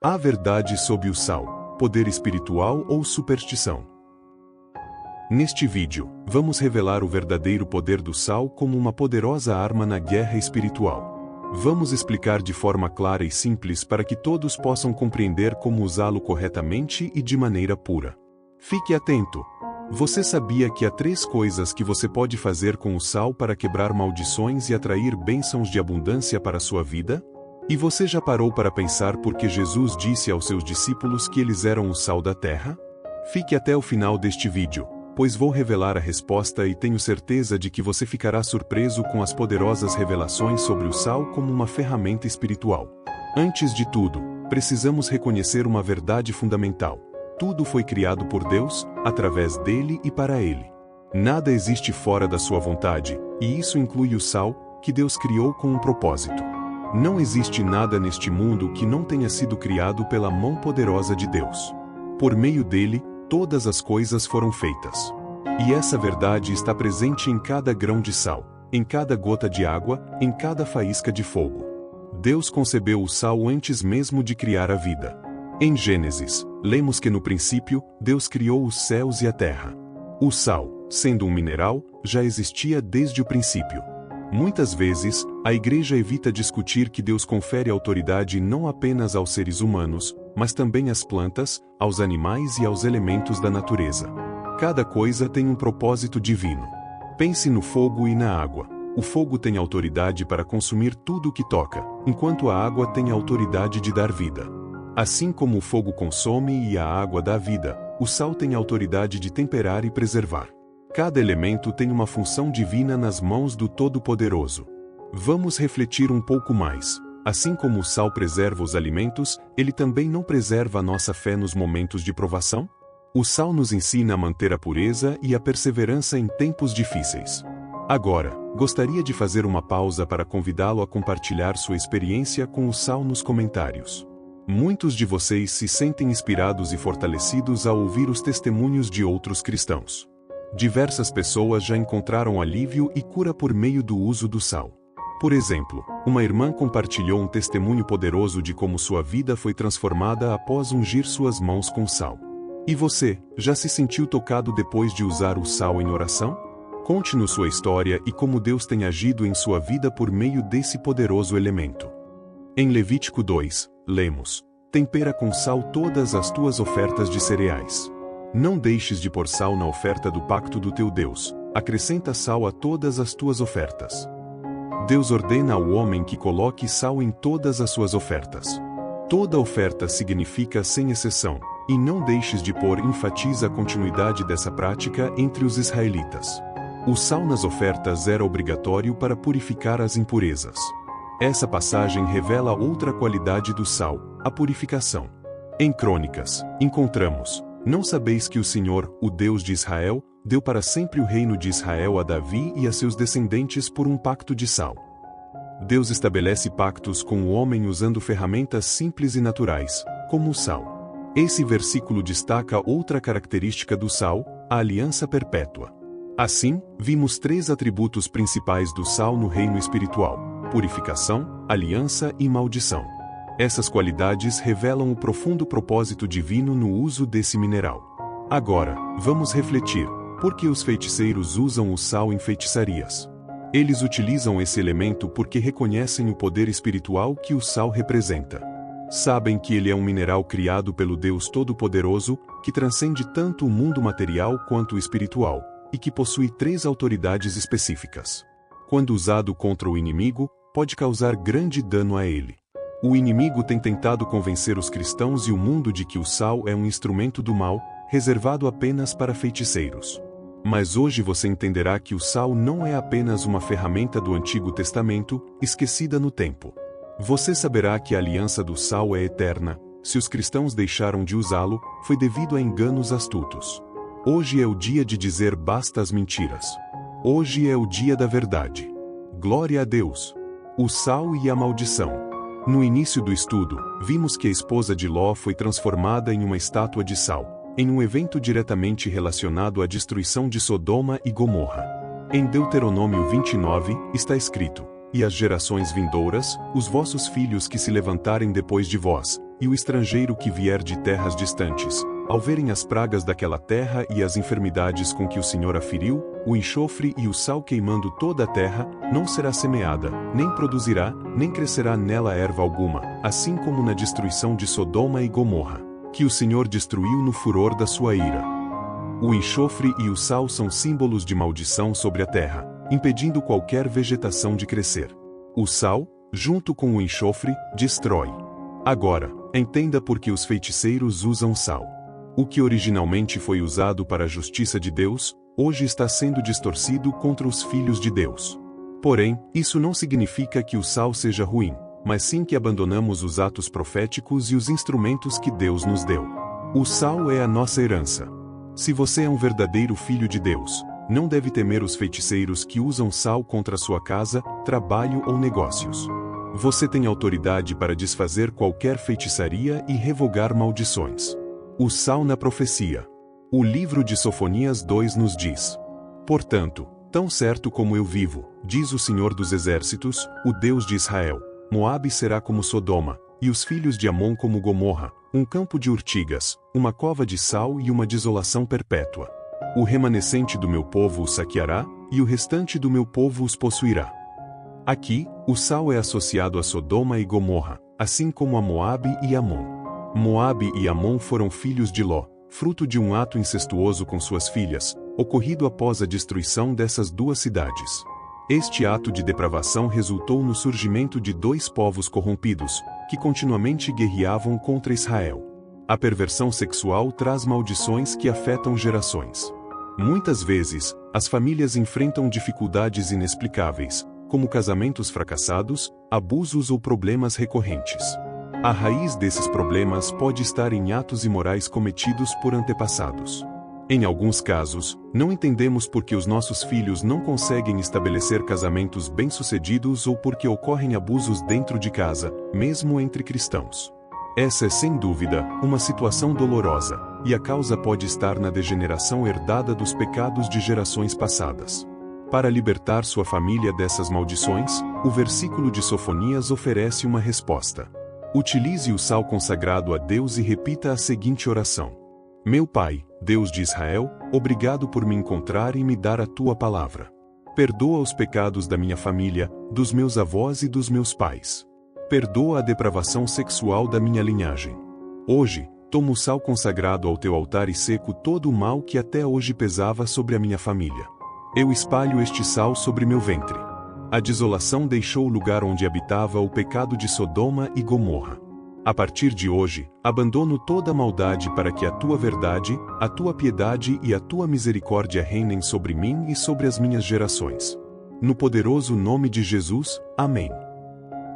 Há verdade sobre o sal, poder espiritual ou superstição? Neste vídeo, vamos revelar o verdadeiro poder do sal como uma poderosa arma na guerra espiritual. Vamos explicar de forma clara e simples para que todos possam compreender como usá-lo corretamente e de maneira pura. Fique atento! Você sabia que há 3 coisas que você pode fazer com o sal para quebrar maldições e atrair bênçãos de abundância para a sua vida? E você já parou para pensar por que Jesus disse aos seus discípulos que eles eram o sal da terra? Fique até o final deste vídeo, pois vou revelar a resposta e tenho certeza de que você ficará surpreso com as poderosas revelações sobre o sal como uma ferramenta espiritual. Antes de tudo, precisamos reconhecer uma verdade fundamental. Tudo foi criado por Deus, através dele e para ele. Nada existe fora da sua vontade, e isso inclui o sal, que Deus criou com um propósito. Não existe nada neste mundo que não tenha sido criado pela mão poderosa de Deus. Por meio dele, todas as coisas foram feitas. E essa verdade está presente em cada grão de sal, em cada gota de água, em cada faísca de fogo. Deus concebeu o sal antes mesmo de criar a vida. Em Gênesis, lemos que no princípio, Deus criou os céus e a terra. O sal, sendo um mineral, já existia desde o princípio. Muitas vezes, a igreja evita discutir que Deus confere autoridade não apenas aos seres humanos, mas também às plantas, aos animais e aos elementos da natureza. Cada coisa tem um propósito divino. Pense no fogo e na água. O fogo tem autoridade para consumir tudo o que toca, enquanto a água tem a autoridade de dar vida. Assim como o fogo consome e a água dá vida, o sal tem a autoridade de temperar e preservar. Cada elemento tem uma função divina nas mãos do Todo-Poderoso. Vamos refletir um pouco mais. Assim como o sal preserva os alimentos, ele também não preserva a nossa fé nos momentos de provação? O sal nos ensina a manter a pureza e a perseverança em tempos difíceis. Agora, gostaria de fazer uma pausa para convidá-lo a compartilhar sua experiência com o sal nos comentários. Muitos de vocês se sentem inspirados e fortalecidos ao ouvir os testemunhos de outros cristãos. Diversas pessoas já encontraram alívio e cura por meio do uso do sal. Por exemplo, uma irmã compartilhou um testemunho poderoso de como sua vida foi transformada após ungir suas mãos com sal. E você, já se sentiu tocado depois de usar o sal em oração? Conte-nos sua história e como Deus tem agido em sua vida por meio desse poderoso elemento. Em Levítico 2, lemos: tempera com sal todas as tuas ofertas de cereais. Não deixes de pôr sal na oferta do pacto do teu Deus, acrescenta sal a todas as tuas ofertas. Deus ordena ao homem que coloque sal em todas as suas ofertas. Toda oferta significa sem exceção, e não deixes de pôr enfatiza a continuidade dessa prática entre os israelitas. O sal nas ofertas era obrigatório para purificar as impurezas. Essa passagem revela outra qualidade do sal, a purificação. Em Crônicas, encontramos: não sabeis que o Senhor, o Deus de Israel, deu para sempre o reino de Israel a Davi e a seus descendentes por um pacto de sal. Deus estabelece pactos com o homem usando ferramentas simples e naturais, como o sal. Esse versículo destaca outra característica do sal, a aliança perpétua. Assim, vimos 3 atributos principais do sal no reino espiritual: purificação, aliança e maldição. Essas qualidades revelam o profundo propósito divino no uso desse mineral. Agora, vamos refletir: por que os feiticeiros usam o sal em feitiçarias? Eles utilizam esse elemento porque reconhecem o poder espiritual que o sal representa. Sabem que ele é um mineral criado pelo Deus Todo-Poderoso, que transcende tanto o mundo material quanto o espiritual, e que possui 3 autoridades específicas. Quando usado contra o inimigo, pode causar grande dano a ele. O inimigo tem tentado convencer os cristãos e o mundo de que o sal é um instrumento do mal, reservado apenas para feiticeiros. Mas hoje você entenderá que o sal não é apenas uma ferramenta do Antigo Testamento, esquecida no tempo. Você saberá que a aliança do sal é eterna. Se os cristãos deixaram de usá-lo, foi devido a enganos astutos. Hoje é o dia de dizer basta às mentiras. Hoje é o dia da verdade. Glória a Deus! O sal e a maldição. No início do estudo, vimos que a esposa de Ló foi transformada em uma estátua de sal, em um evento diretamente relacionado à destruição de Sodoma e Gomorra. Em Deuteronômio 29, está escrito: e as gerações vindouras, os vossos filhos que se levantarem depois de vós, e o estrangeiro que vier de terras distantes, ao verem as pragas daquela terra e as enfermidades com que o Senhor a feriu, o enxofre e o sal queimando toda a terra, não será semeada, nem produzirá, nem crescerá nela erva alguma, assim como na destruição de Sodoma e Gomorra, que o Senhor destruiu no furor da sua ira. O enxofre e o sal são símbolos de maldição sobre a terra, impedindo qualquer vegetação de crescer. O sal, junto com o enxofre, destrói. Agora, entenda por que os feiticeiros usam sal. O que originalmente foi usado para a justiça de Deus, hoje está sendo distorcido contra os filhos de Deus. Porém, isso não significa que o sal seja ruim, mas sim que abandonamos os atos proféticos e os instrumentos que Deus nos deu. O sal é a nossa herança. Se você é um verdadeiro filho de Deus, não deve temer os feiticeiros que usam sal contra sua casa, trabalho ou negócios. Você tem autoridade para desfazer qualquer feitiçaria e revogar maldições. O sal na profecia. O livro de Sofonias 2 nos diz: portanto, tão certo como eu vivo, diz o Senhor dos Exércitos, o Deus de Israel, Moabe será como Sodoma, e os filhos de Amon como Gomorra, um campo de urtigas, uma cova de sal e uma desolação perpétua. O remanescente do meu povo os saqueará, e o restante do meu povo os possuirá. Aqui, o sal é associado a Sodoma e Gomorra, assim como a Moabe e Amon. Moabe e Amon foram filhos de Ló, fruto de um ato incestuoso com suas filhas, ocorrido após a destruição dessas duas cidades. Este ato de depravação resultou no surgimento de dois povos corrompidos, que continuamente guerreavam contra Israel. A perversão sexual traz maldições que afetam gerações. Muitas vezes, as famílias enfrentam dificuldades inexplicáveis, como casamentos fracassados, abusos ou problemas recorrentes. A raiz desses problemas pode estar em atos imorais cometidos por antepassados. Em alguns casos, não entendemos por que os nossos filhos não conseguem estabelecer casamentos bem-sucedidos ou porque ocorrem abusos dentro de casa, mesmo entre cristãos. Essa é sem dúvida uma situação dolorosa, e a causa pode estar na degeneração herdada dos pecados de gerações passadas. Para libertar sua família dessas maldições, o versículo de Sofonias oferece uma resposta. Utilize o sal consagrado a Deus e repita a seguinte oração: Meu Pai, Deus de Israel, obrigado por me encontrar e me dar a tua palavra. Perdoa os pecados da minha família, dos meus avós e dos meus pais. Perdoa a depravação sexual da minha linhagem. Hoje, tomo o sal consagrado ao teu altar e seco todo o mal que até hoje pesava sobre a minha família. Eu espalho este sal sobre meu ventre. A desolação deixou o lugar onde habitava o pecado de Sodoma e Gomorra. A partir de hoje, abandono toda a maldade para que a tua verdade, a tua piedade e a tua misericórdia reinem sobre mim e sobre as minhas gerações. No poderoso nome de Jesus, amém.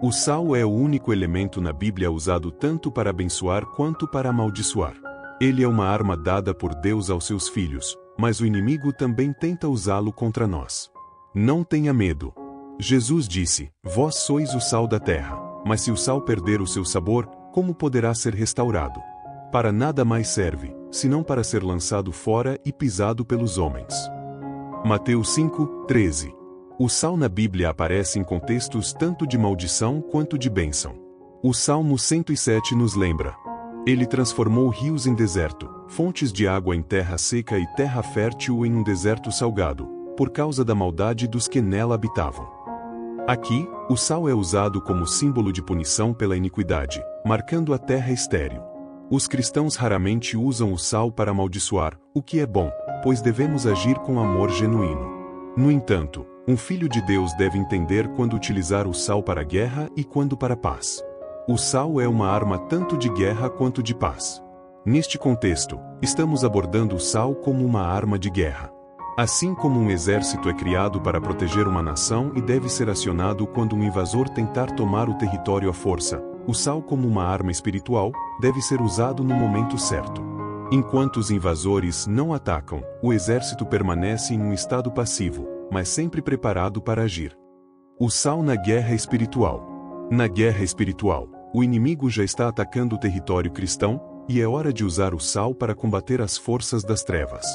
O sal é o único elemento na Bíblia usado tanto para abençoar quanto para amaldiçoar. Ele é uma arma dada por Deus aos seus filhos, mas o inimigo também tenta usá-lo contra nós. Não tenha medo. Jesus disse: Vós sois o sal da terra, mas se o sal perder o seu sabor, como poderá ser restaurado? Para nada mais serve, senão para ser lançado fora e pisado pelos homens. Mateus 5:13. O sal na Bíblia aparece em contextos tanto de maldição quanto de bênção. O Salmo 107 nos lembra: Ele transformou rios em deserto, fontes de água em terra seca e terra fértil em um deserto salgado, por causa da maldade dos que nela habitavam. Aqui, o sal é usado como símbolo de punição pela iniquidade, marcando a terra estéril. Os cristãos raramente usam o sal para amaldiçoar, o que é bom, pois devemos agir com amor genuíno. No entanto, um filho de Deus deve entender quando utilizar o sal para a guerra e quando para a paz. O sal é uma arma tanto de guerra quanto de paz. Neste contexto, estamos abordando o sal como uma arma de guerra. Assim como um exército é criado para proteger uma nação e deve ser acionado quando um invasor tentar tomar o território à força, o sal como uma arma espiritual, deve ser usado no momento certo. Enquanto os invasores não atacam, o exército permanece em um estado passivo, mas sempre preparado para agir. O sal na guerra espiritual. Na guerra espiritual, o inimigo já está atacando o território cristão, e é hora de usar o sal para combater as forças das trevas.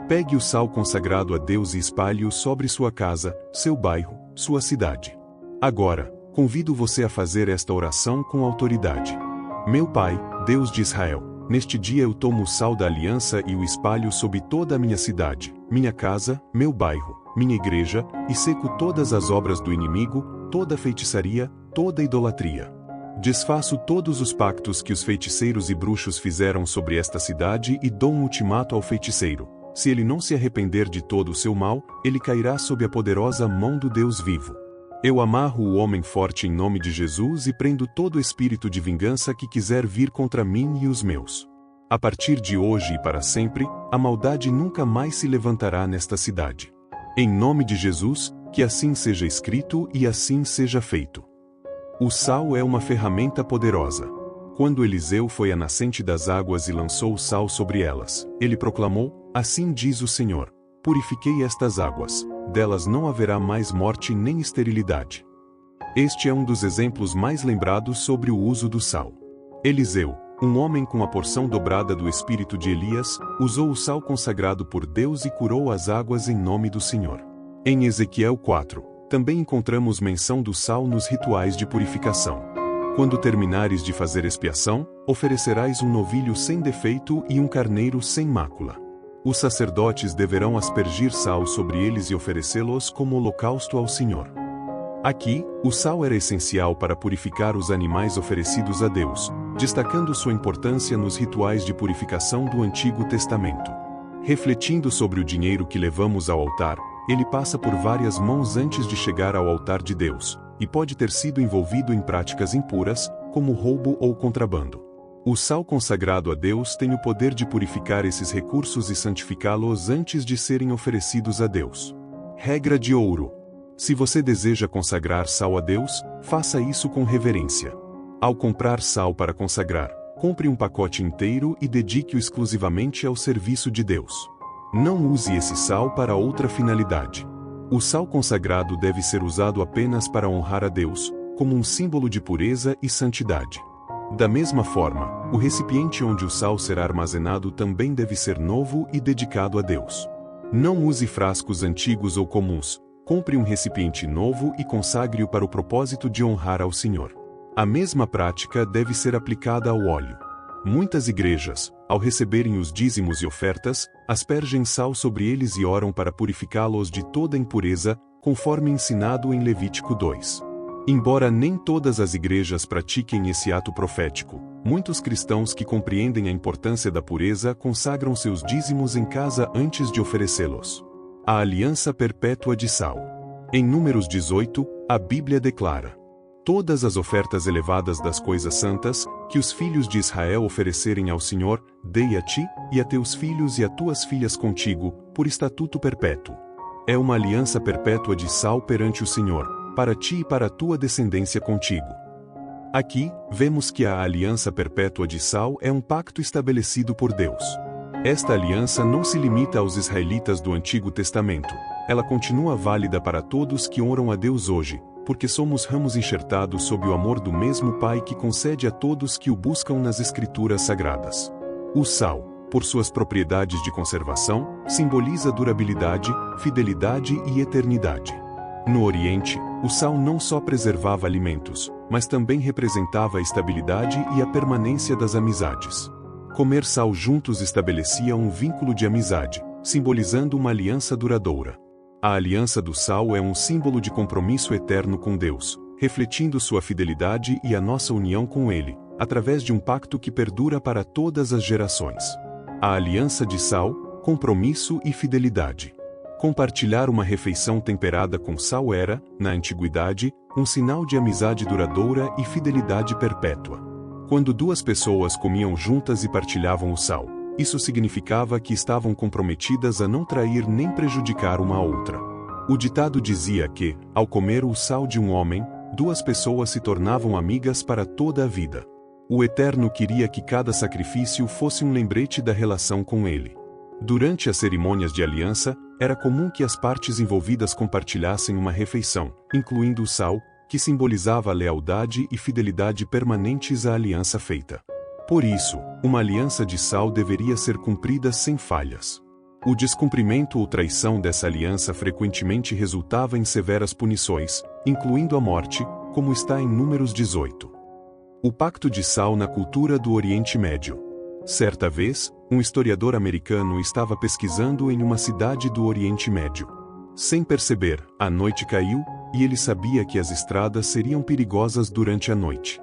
Pegue o sal consagrado a Deus e espalhe-o sobre sua casa, seu bairro, sua cidade. Agora, convido você a fazer esta oração com autoridade. Meu Pai, Deus de Israel, neste dia eu tomo o sal da aliança e o espalho sobre toda a minha cidade, minha casa, meu bairro, minha igreja, e seco todas as obras do inimigo, toda feitiçaria, toda idolatria. Desfaço todos os pactos que os feiticeiros e bruxos fizeram sobre esta cidade e dou um ultimato ao feiticeiro. Se ele não se arrepender de todo o seu mal, ele cairá sob a poderosa mão do Deus vivo. Eu amarro o homem forte em nome de Jesus e prendo todo espírito de vingança que quiser vir contra mim e os meus. A partir de hoje e para sempre, a maldade nunca mais se levantará nesta cidade. Em nome de Jesus, que assim seja escrito e assim seja feito. O sal é uma ferramenta poderosa. Quando Eliseu foi à nascente das águas e lançou o sal sobre elas, ele proclamou: assim diz o Senhor, purifiquei estas águas, delas não haverá mais morte nem esterilidade. Este é um dos exemplos mais lembrados sobre o uso do sal. Eliseu, um homem com a porção dobrada do espírito de Elias, usou o sal consagrado por Deus e curou as águas em nome do Senhor. Em Ezequiel 4, também encontramos menção do sal nos rituais de purificação. Quando terminares de fazer expiação, oferecerás um novilho sem defeito e um carneiro sem mácula. Os sacerdotes deverão aspergir sal sobre eles e oferecê-los como holocausto ao Senhor. Aqui, o sal era essencial para purificar os animais oferecidos a Deus, destacando sua importância nos rituais de purificação do Antigo Testamento. Refletindo sobre o dinheiro que levamos ao altar, ele passa por várias mãos antes de chegar ao altar de Deus, e pode ter sido envolvido em práticas impuras, como roubo ou contrabando. O sal consagrado a Deus tem o poder de purificar esses recursos e santificá-los antes de serem oferecidos a Deus. Regra de ouro: se você deseja consagrar sal a Deus, faça isso com reverência. Ao comprar sal para consagrar, compre um pacote inteiro e dedique-o exclusivamente ao serviço de Deus. Não use esse sal para outra finalidade. O sal consagrado deve ser usado apenas para honrar a Deus, como um símbolo de pureza e santidade. Da mesma forma, o recipiente onde o sal será armazenado também deve ser novo e dedicado a Deus. Não use frascos antigos ou comuns. Compre um recipiente novo e consagre-o para o propósito de honrar ao Senhor. A mesma prática deve ser aplicada ao óleo. Muitas igrejas, ao receberem os dízimos e ofertas, aspergem sal sobre eles e oram para purificá-los de toda impureza, conforme ensinado em Levítico 2. Embora nem todas as igrejas pratiquem esse ato profético, muitos cristãos que compreendem a importância da pureza consagram seus dízimos em casa antes de oferecê-los. A aliança perpétua de sal. Em Números 18, a Bíblia declara: todas as ofertas elevadas das coisas santas, que os filhos de Israel oferecerem ao Senhor, dei a ti, e a teus filhos e a tuas filhas contigo, por estatuto perpétuo. É uma aliança perpétua de sal perante o Senhor, para ti e para a tua descendência contigo. Aqui, vemos que a aliança perpétua de sal é um pacto estabelecido por Deus. Esta aliança não se limita aos israelitas do Antigo Testamento, ela continua válida para todos que honram a Deus hoje, porque somos ramos enxertados sob o amor do mesmo Pai que concede a todos que o buscam nas Escrituras Sagradas. O sal, por suas propriedades de conservação, simboliza durabilidade, fidelidade e eternidade. No Oriente, o sal não só preservava alimentos, mas também representava a estabilidade e a permanência das amizades. Comer sal juntos estabelecia um vínculo de amizade, simbolizando uma aliança duradoura. A aliança do sal é um símbolo de compromisso eterno com Deus, refletindo sua fidelidade e a nossa união com Ele, através de um pacto que perdura para todas as gerações. A aliança de sal, compromisso e fidelidade. Compartilhar uma refeição temperada com sal era, na antiguidade, um sinal de amizade duradoura e fidelidade perpétua. Quando duas pessoas comiam juntas e partilhavam o sal, isso significava que estavam comprometidas a não trair nem prejudicar uma a outra. O ditado dizia que, ao comer o sal de um homem, duas pessoas se tornavam amigas para toda a vida. O Eterno queria que cada sacrifício fosse um lembrete da relação com Ele. Durante as cerimônias de aliança, era comum que as partes envolvidas compartilhassem uma refeição, incluindo o sal, que simbolizava a lealdade e fidelidade permanentes à aliança feita. Por isso, uma aliança de sal deveria ser cumprida sem falhas. O descumprimento ou traição dessa aliança frequentemente resultava em severas punições, incluindo a morte, como está em Números 18. O Pacto de Sal na cultura do Oriente Médio. Certa vez, um historiador americano estava pesquisando em uma cidade do Oriente Médio. Sem perceber, a noite caiu, e ele sabia que as estradas seriam perigosas durante a noite.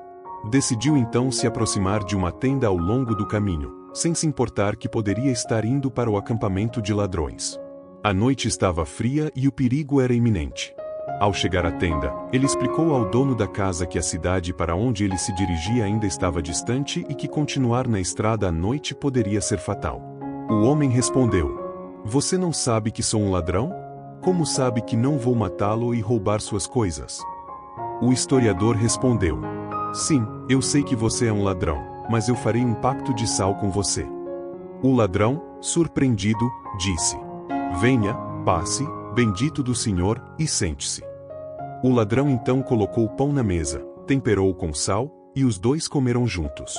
Decidiu então se aproximar de uma tenda ao longo do caminho, sem se importar que poderia estar indo para o acampamento de ladrões. A noite estava fria e o perigo era iminente. Ao chegar à tenda, ele explicou ao dono da casa que a cidade para onde ele se dirigia ainda estava distante e que continuar na estrada à noite poderia ser fatal. O homem respondeu: "Você não sabe que sou um ladrão? Como sabe que não vou matá-lo e roubar suas coisas?" O historiador respondeu: "Sim, eu sei que você é um ladrão, mas eu farei um pacto de sal com você." O ladrão, surpreendido, disse: "Venha, passe, bendito do Senhor, e sente-se." O ladrão então colocou o pão na mesa, temperou-o com sal, e os dois comeram juntos.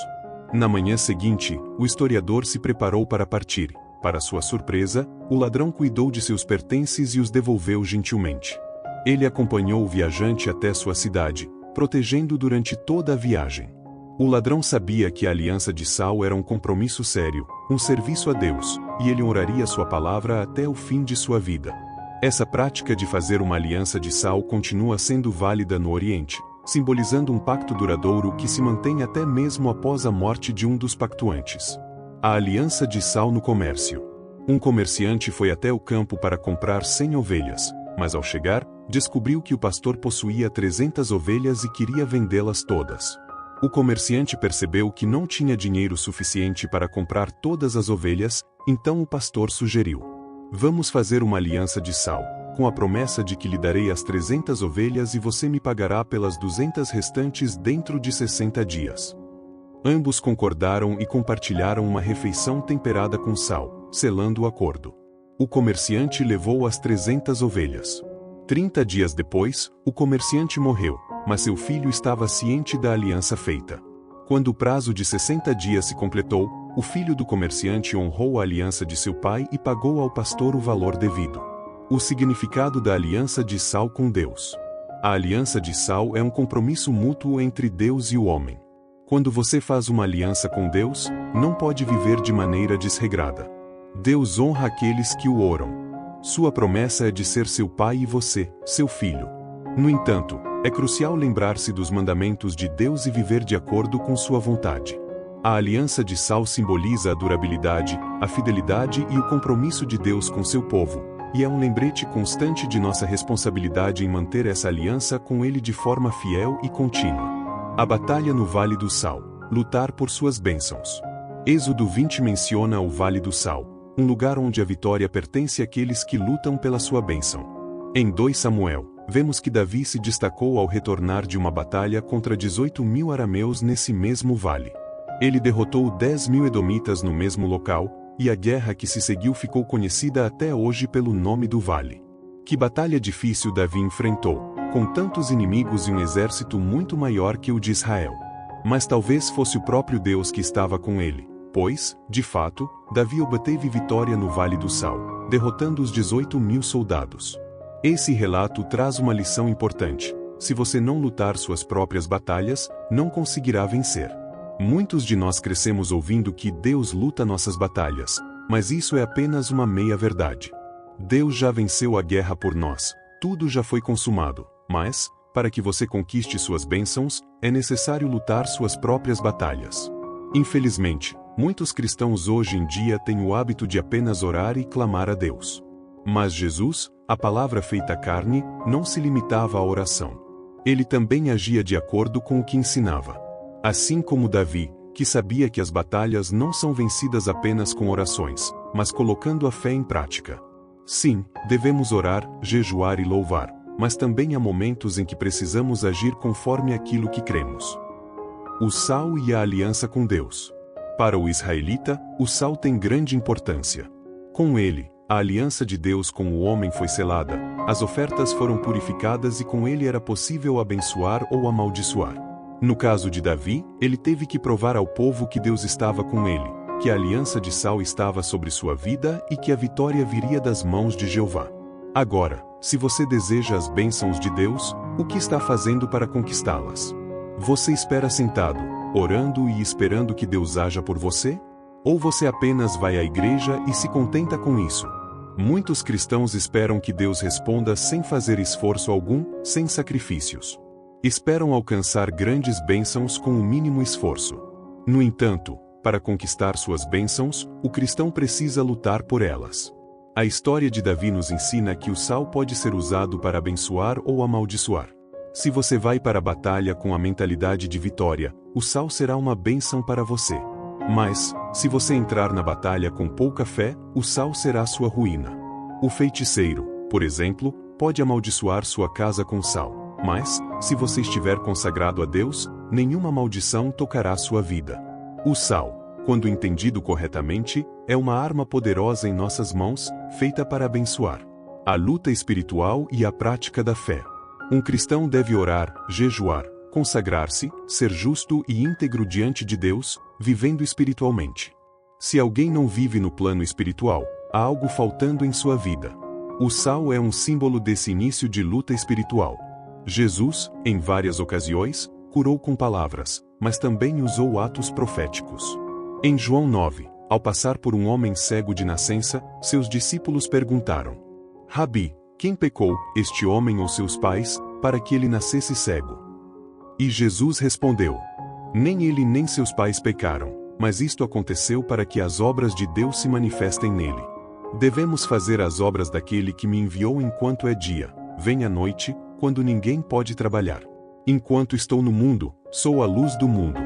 Na manhã seguinte, o historiador se preparou para partir. Para sua surpresa, o ladrão cuidou de seus pertences e os devolveu gentilmente. Ele acompanhou o viajante até sua cidade, protegendo-o durante toda a viagem. O ladrão sabia que a aliança de sal era um compromisso sério, um serviço a Deus, e ele honraria sua palavra até o fim de sua vida. Essa prática de fazer uma aliança de sal continua sendo válida no Oriente, simbolizando um pacto duradouro que se mantém até mesmo após a morte de um dos pactuantes. A aliança de sal no comércio. Um comerciante foi até o campo para comprar 100 ovelhas, mas ao chegar, descobriu que o pastor possuía 300 ovelhas e queria vendê-las todas. O comerciante percebeu que não tinha dinheiro suficiente para comprar todas as ovelhas, então o pastor sugeriu: "Vamos fazer uma aliança de sal, com a promessa de que lhe darei as 300 ovelhas e você me pagará pelas 200 restantes dentro de 60 dias." Ambos concordaram e compartilharam uma refeição temperada com sal, selando o acordo. O comerciante levou as 300 ovelhas. 30 dias depois, o comerciante morreu, mas seu filho estava ciente da aliança feita. Quando o prazo de 60 dias se completou, o filho do comerciante honrou a aliança de seu pai e pagou ao pastor o valor devido. O significado da aliança de sal com Deus. A aliança de sal é um compromisso mútuo entre Deus e o homem. Quando você faz uma aliança com Deus, não pode viver de maneira desregrada. Deus honra aqueles que o oram. Sua promessa é de ser seu pai e você, seu filho. No entanto, é crucial lembrar-se dos mandamentos de Deus e viver de acordo com sua vontade. A aliança de sal simboliza a durabilidade, a fidelidade e o compromisso de Deus com seu povo, e é um lembrete constante de nossa responsabilidade em manter essa aliança com Ele de forma fiel e contínua. A batalha no Vale do Sal. Lutar por suas bênçãos. Êxodo 20 menciona o Vale do Sal, um lugar onde a vitória pertence àqueles que lutam pela sua bênção. Em 2 Samuel, vemos que Davi se destacou ao retornar de uma batalha contra 18.000 arameus nesse mesmo vale. Ele derrotou 10.000 edomitas no mesmo local, e a guerra que se seguiu ficou conhecida até hoje pelo nome do vale. Que batalha difícil Davi enfrentou, com tantos inimigos e um exército muito maior que o de Israel. Mas talvez fosse o próprio Deus que estava com ele, pois, de fato, Davi obteve vitória no Vale do Sal, derrotando os 18.000 soldados. Esse relato traz uma lição importante: se você não lutar suas próprias batalhas, não conseguirá vencer. Muitos de nós crescemos ouvindo que Deus luta nossas batalhas, mas isso é apenas uma meia-verdade. Deus já venceu a guerra por nós, tudo já foi consumado, mas, para que você conquiste suas bênçãos, é necessário lutar suas próprias batalhas. Infelizmente, muitos cristãos hoje em dia têm o hábito de apenas orar e clamar a Deus. Mas Jesus, a palavra feita carne, não se limitava à oração. Ele também agia de acordo com o que ensinava. Assim como Davi, que sabia que as batalhas não são vencidas apenas com orações, mas colocando a fé em prática. Sim, devemos orar, jejuar e louvar, mas também há momentos em que precisamos agir conforme aquilo que cremos. O sal e a aliança com Deus. Para o israelita, o sal tem grande importância. Com ele, a aliança de Deus com o homem foi selada, as ofertas foram purificadas e com ele era possível abençoar ou amaldiçoar. No caso de Davi, ele teve que provar ao povo que Deus estava com ele, que a aliança de sal estava sobre sua vida e que a vitória viria das mãos de Jeová. Agora, se você deseja as bênçãos de Deus, o que está fazendo para conquistá-las? Você espera sentado, orando e esperando que Deus haja por você? Ou você apenas vai à igreja e se contenta com isso? Muitos cristãos esperam que Deus responda sem fazer esforço algum, sem sacrifícios. Esperam alcançar grandes bênçãos com o mínimo esforço. No entanto, para conquistar suas bênçãos, o cristão precisa lutar por elas. A história de Davi nos ensina que o sal pode ser usado para abençoar ou amaldiçoar. Se você vai para a batalha com a mentalidade de vitória, o sal será uma bênção para você. Mas, se você entrar na batalha com pouca fé, o sal será sua ruína. O feiticeiro, por exemplo, pode amaldiçoar sua casa com sal. Mas, se você estiver consagrado a Deus, nenhuma maldição tocará sua vida. O sal, quando entendido corretamente, é uma arma poderosa em nossas mãos, feita para abençoar. A luta espiritual e a prática da fé. Um cristão deve orar, jejuar, consagrar-se, ser justo e íntegro diante de Deus, vivendo espiritualmente. Se alguém não vive no plano espiritual, há algo faltando em sua vida. O sal é um símbolo desse início de luta espiritual. Jesus, em várias ocasiões, curou com palavras, mas também usou atos proféticos. Em João 9, ao passar por um homem cego de nascença, seus discípulos perguntaram: Rabi, quem pecou, este homem ou seus pais, para que ele nascesse cego? E Jesus respondeu: Nem ele nem seus pais pecaram, mas isto aconteceu para que as obras de Deus se manifestem nele. Devemos fazer as obras daquele que me enviou enquanto é dia, vem a noite, quando ninguém pode trabalhar. Enquanto estou no mundo, sou a luz do mundo.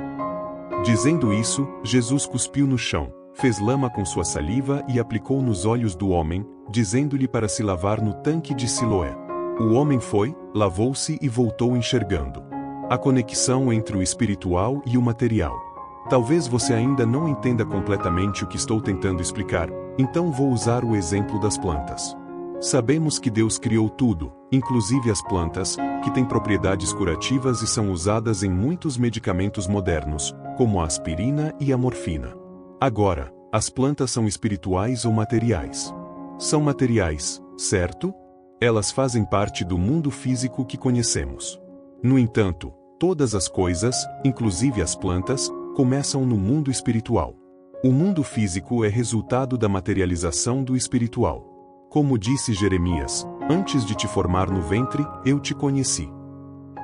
Dizendo isso, Jesus cuspiu no chão, fez lama com sua saliva e aplicou nos olhos do homem, dizendo-lhe para se lavar no tanque de Siloé. O homem foi, lavou-se e voltou enxergando. A conexão entre o espiritual e o material. Talvez você ainda não entenda completamente o que estou tentando explicar, então vou usar o exemplo das plantas. Sabemos que Deus criou tudo, inclusive as plantas, que têm propriedades curativas e são usadas em muitos medicamentos modernos, como a aspirina e a morfina. Agora, as plantas são espirituais ou materiais? São materiais, certo? Elas fazem parte do mundo físico que conhecemos. No entanto, todas as coisas, inclusive as plantas, começam no mundo espiritual. O mundo físico é resultado da materialização do espiritual. Como disse Jeremias, antes de te formar no ventre, eu te conheci.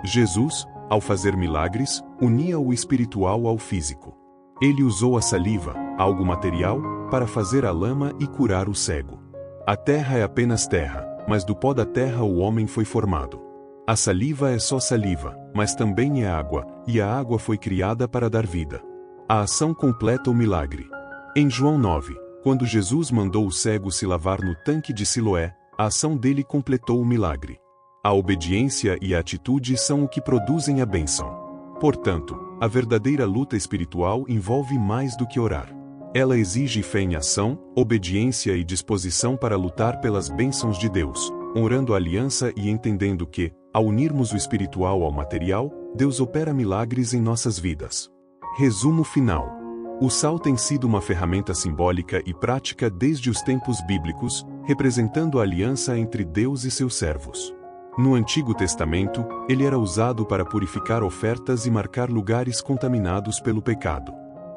Jesus, ao fazer milagres, unia o espiritual ao físico. Ele usou a saliva, algo material, para fazer a lama e curar o cego. A terra é apenas terra, mas do pó da terra o homem foi formado. A saliva é só saliva, mas também é água, e a água foi criada para dar vida. A ação completa o milagre. Em João 9, quando Jesus mandou o cego se lavar no tanque de Siloé, a ação dele completou o milagre. A obediência e a atitude são o que produzem a bênção. Portanto, a verdadeira luta espiritual envolve mais do que orar. Ela exige fé em ação, obediência e disposição para lutar pelas bênçãos de Deus, honrando a aliança e entendendo que, ao unirmos o espiritual ao material, Deus opera milagres em nossas vidas. Resumo final. O sal tem sido uma ferramenta simbólica e prática desde os tempos bíblicos, representando a aliança entre Deus e seus servos. No Antigo Testamento, ele era usado para purificar ofertas e marcar lugares contaminados pelo pecado.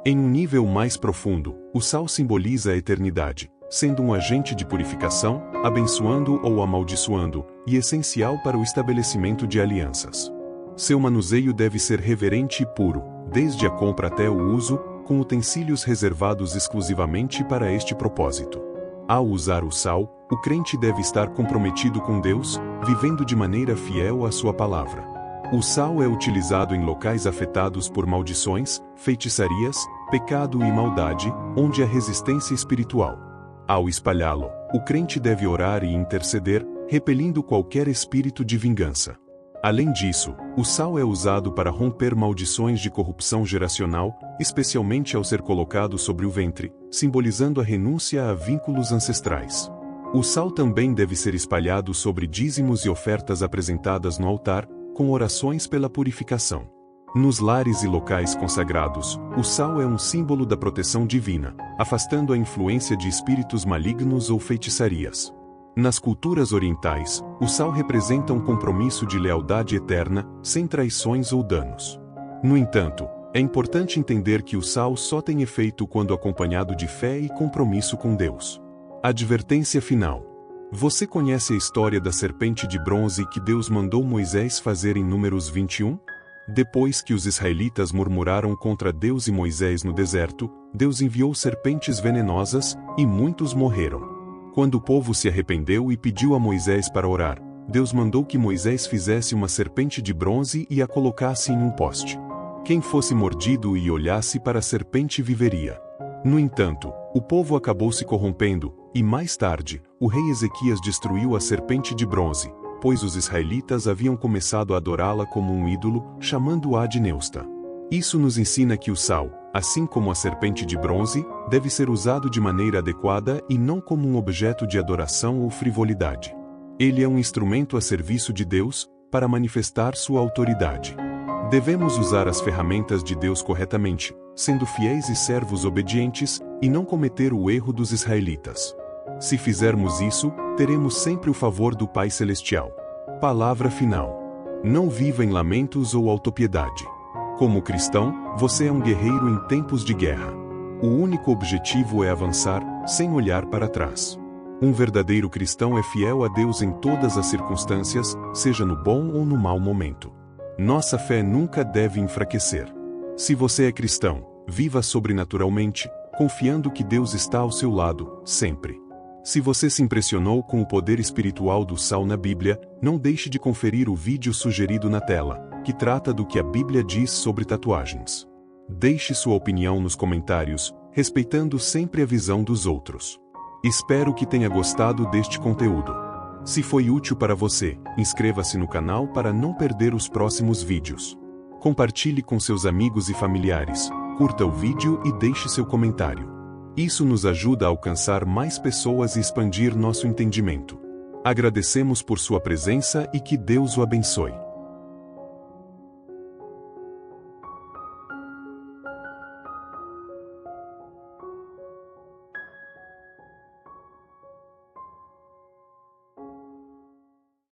Em um nível mais profundo, o sal simboliza a eternidade, sendo um agente de purificação, abençoando ou amaldiçoando, e essencial para o estabelecimento de alianças. Seu manuseio deve ser reverente e puro, desde a compra até o uso, com utensílios reservados exclusivamente para este propósito. Ao usar o sal, o crente deve estar comprometido com Deus, vivendo de maneira fiel à sua palavra. O sal é utilizado em locais afetados por maldições, feitiçarias, pecado e maldade, onde há resistência espiritual. Ao espalhá-lo, o crente deve orar e interceder, repelindo qualquer espírito de vingança. Além disso, o sal é usado para romper maldições de corrupção geracional, especialmente ao ser colocado sobre o ventre, simbolizando a renúncia a vínculos ancestrais. O sal também deve ser espalhado sobre dízimos e ofertas apresentadas no altar, com orações pela purificação. Nos lares e locais consagrados, o sal é um símbolo da proteção divina, afastando a influência de espíritos malignos ou feitiçarias. Nas culturas orientais, o sal representa um compromisso de lealdade eterna, sem traições ou danos. No entanto, é importante entender que o sal só tem efeito quando acompanhado de fé e compromisso com Deus. Advertência final. Você conhece a história da serpente de bronze que Deus mandou Moisés fazer em Números 21? Depois que os israelitas murmuraram contra Deus e Moisés no deserto, Deus enviou serpentes venenosas, e muitos morreram. Quando o povo se arrependeu e pediu a Moisés para orar, Deus mandou que Moisés fizesse uma serpente de bronze e a colocasse em um poste. Quem fosse mordido e olhasse para a serpente viveria. No entanto, o povo acabou se corrompendo, e mais tarde, o rei Ezequias destruiu a serpente de bronze, pois os israelitas haviam começado a adorá-la como um ídolo, chamando-a de Neusta. Isso nos ensina que o sal, assim como a serpente de bronze, deve ser usado de maneira adequada e não como um objeto de adoração ou frivolidade. Ele é um instrumento a serviço de Deus, para manifestar sua autoridade. Devemos usar as ferramentas de Deus corretamente, sendo fiéis e servos obedientes, e não cometer o erro dos israelitas. Se fizermos isso, teremos sempre o favor do Pai Celestial. Palavra final. Não viva em lamentos ou autopiedade. Como cristão, você é um guerreiro em tempos de guerra. O único objetivo é avançar, sem olhar para trás. Um verdadeiro cristão é fiel a Deus em todas as circunstâncias, seja no bom ou no mau momento. Nossa fé nunca deve enfraquecer. Se você é cristão, viva sobrenaturalmente, confiando que Deus está ao seu lado, sempre. Se você se impressionou com o poder espiritual do sal na Bíblia, não deixe de conferir o vídeo sugerido na tela, que trata do que a Bíblia diz sobre tatuagens. Deixe sua opinião nos comentários, respeitando sempre a visão dos outros. Espero que tenha gostado deste conteúdo. Se foi útil para você, inscreva-se no canal para não perder os próximos vídeos. Compartilhe com seus amigos e familiares, curta o vídeo e deixe seu comentário. Isso nos ajuda a alcançar mais pessoas e expandir nosso entendimento. Agradecemos por sua presença e que Deus o abençoe.